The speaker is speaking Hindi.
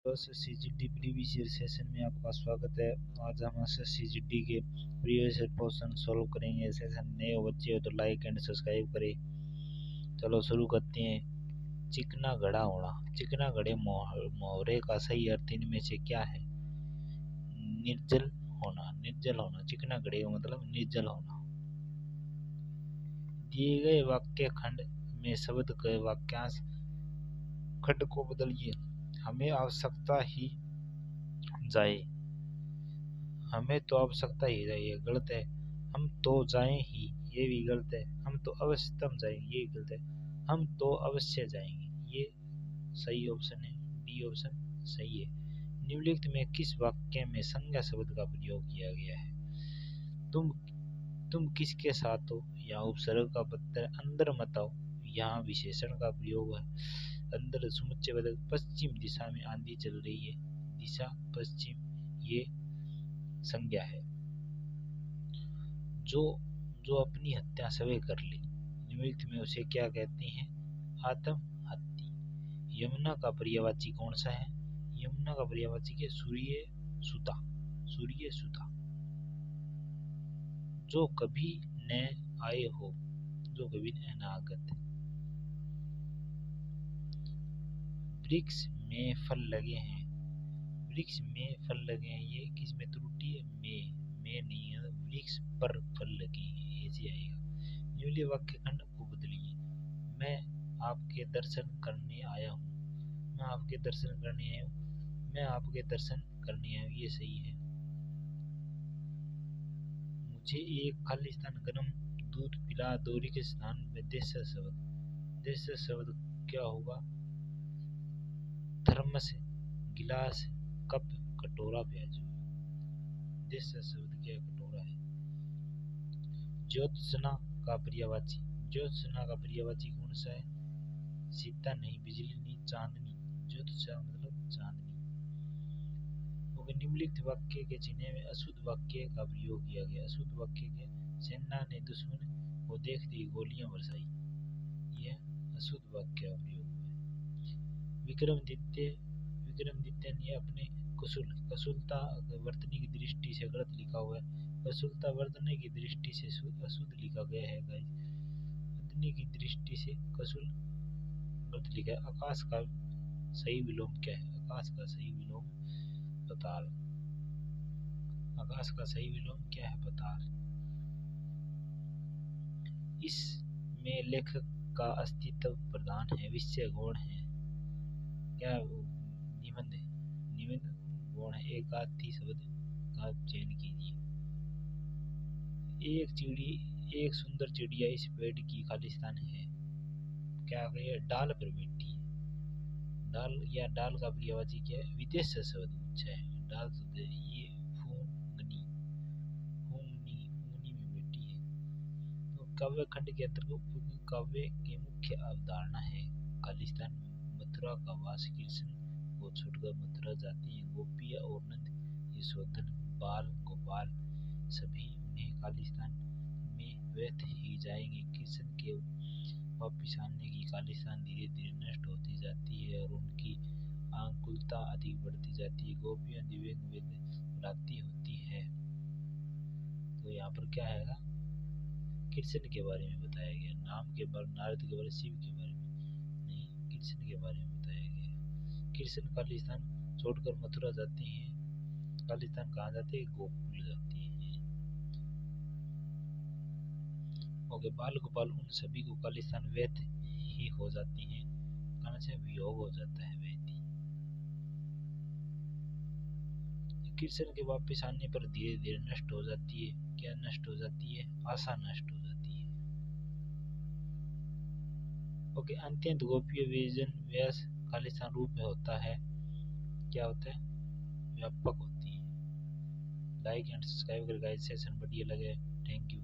दोस्तों सीजीडी प्रीवियस ईयर सेशन में आपका स्वागत है। आज हम सीजीडी के प्रीवियस ईयर क्वेश्चन सॉल्व करेंगे। सेशन नए बच्चे हो तो लाइक एंड सब्सक्राइब करें। चलो शुरू करते हैं। चिकना घड़ा होना। चिकना घड़े मुहावरे का सही अर्थ इनमें से क्या है? निर्जल होना। निर्जल होना। चिकना घड़े का मतलब निर्जल होना। दिए गए वाक्य खंड में शब्द के वाक्यांश खंड को बदलिए। हमें आवश्यकता ही जाए। हमें तो आवश्यकता ही जाए, ये गलत है। हम तो जाएं ही, ये भी गलत है। हम तो अवश्यतम जाएंगे, ये गलत है। हम तो अवश्य जाएंगे, ये सही ऑप्शन है। डी ऑप्शन सही है। निम्नलिखित में किस वाक्य में संज्ञा शब्द का प्रयोग किया गया है? तुम किसके साथ हो? यहाँ उपसर्ग का पत्र अंदर मत आओ, यहाँ विशेषण का प्रयोग है। अंदर समुच्चय बदल। पश्चिम दिशा में आंधी चल रही है। दिशा पश्चिम, ये संज्ञा है। जो अपनी हत्या स्वयं कर ले, निम्नलिखित में उसे क्या कहते हैं? आत्महत्या। यमुना का पर्यायवाची कौन सा है? यमुना का पर्यायवाची है सूर्य सुता। सूर्य सुता। जो कभी न आए हो, जो कभी न आगत। वृक्ष में फल लगे हैं। वृक्ष में फल लगे हैं, ये किस में त्रुटि है? में नहीं है। वृक्ष पर फल लगे हैं, ऐसे आएगा। निम्नलिखित वाक्य खंड को बदलिए। मैं आपके दर्शन करने आया हूँ। मैं आपके दर्शन करने आया हूँ। मैं आपके दर्शन करने आया हूँ, ये सही है। मुझे एक खालिस्तान गर्म दूध पिला दो। के स्थान में देश शब्द। देश शब्द क्या होगा? थर्मस, गिलास, कप, कटोरा, प्याज। देश शब्द क्या? कटोरा है। ज्योत्सना का पर्यायवाची। ज्योत्सना का पर्यायवाची कौन सा है? सीता नहीं, बिजली नहीं, चांदनी। ज्योत्सना मतलब चांदनी। निम्नलिखित वाक्य के चिन्ह में अशुद्ध वाक्य का प्रयोग किया गया। अशुद्ध वाक्य के सेना ने दुश्मन को देखते ही गोलियां बरसाई, यह अशुद्ध वाक्य का प्रयोग है। विक्रमादित्य ने अपने कुशलता वर्तने की दृष्टि से गलत लिखा हुआ है। कुशलता वर्तने की दृष्टि से अशुद्ध लिखा गया है। वर्तने की दृष्टि से कुशल गलत लिखा है। आकाश का सही विलोम क्या है? आकाश का सही विलोम पताल। आकाश का सही विलोम क्या है? पताल। इसमें लेखक का अस्तित्व प्रधान है, विषय गौण है। क्या निबंध है? निबंध गौण है। एक आदि शब्द का चयन कीजिए। एक सुंदर चिड़िया इस पेड़ की खालिस्तान है। क्या गया? डाल पर बैठी है। डाल या डाल का पर्यायवाची क्या है? विदेश शब्द पूछा है। डाल शब्द ये फूंगनी में बैठी है। तो काव्य खंड के अंतर्गत काव्य की मुख्य अवधारणा है खालिस्तान। मथुरा का वास। कृष्ण को छोड़कर मथुरा जाती है। गोपिया और नंद, यशोधन, बाल गोपाल सभी उन्हें खालिस्तान में व्यर्थ ही जाएंगे। कृष्ण के वापिस आने की खालिस्तान धीरे धीरे नष्ट होती जाती है और उनकी आकुलता अधिक बढ़ती जाती है। गोपियां दिव्यांग वेद प्राप्ति होती है। तो यहाँ पर क्या है? कृष्ण के बारे में बताया गया। नाम के बारे, नारद के बारे, शिव के बारे में नहीं, कृष्ण के बारे में बताया गया। कृष्ण खालिस्तान छोड़कर मथुरा जाते हैं। खालिस्तान कहाँ जाते हैं? गोकुल जाती है। ओके। बाल गोपाल उन सभी को खालिस्तान व्यर्थ ही हो जाती है। कहाँ से? वियोग हो जाता है, व्यर्थ। कृष्ण के वापस आने पर धीरे धीरे नष्ट हो जाती है। क्या नष्ट हो जाती है? आशा नष्ट हो जाती है। ओके। अत्यंत गोपीय विजन व्यास खालिस्तान रूप में होता है। क्या होता है? व्यापक होती है। लाइक एंड सब्सक्राइब कर गाइस। सेशन बढ़िया लगे। Thank you.